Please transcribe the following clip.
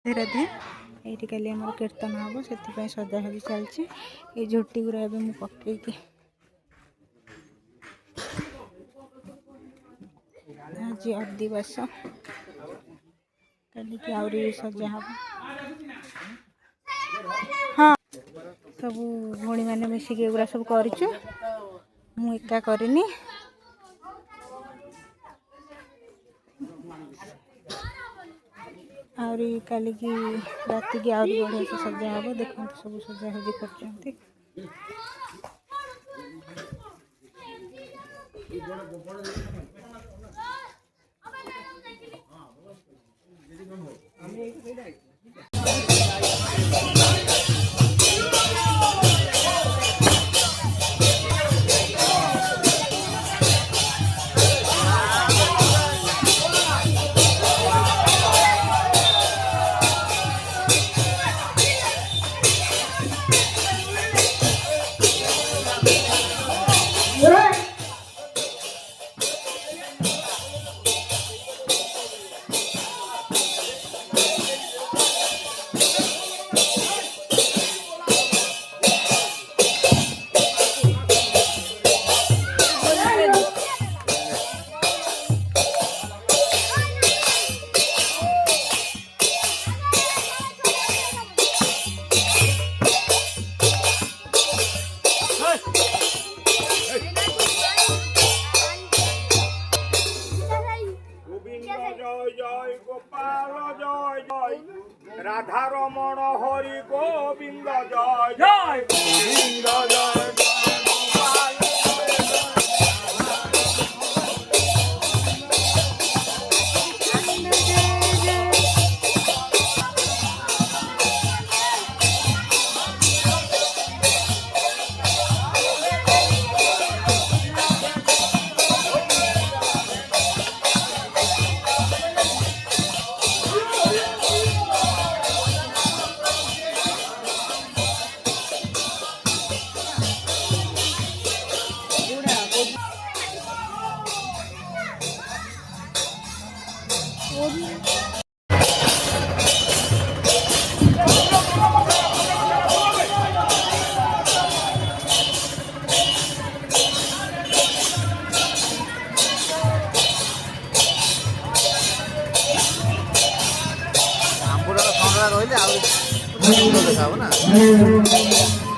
राधे ये कल आम कीर्तन हम से सजासजी चलती ये झोटी गुरा मुझे पकईकी आज अधिवास कल की आहरी सजा हम हाँ सब भौणी मैंने मिसिक एगुरा सब करचु मु एका करनी आहरी कल की राति की आहरी बढ़िया से सजा हम देखते सब सजासजी कर राधा रमण हरि गोविंद जय जय गोविंद जय ରହିଲେ ଆଉ ଦେଖା ହବ ନା।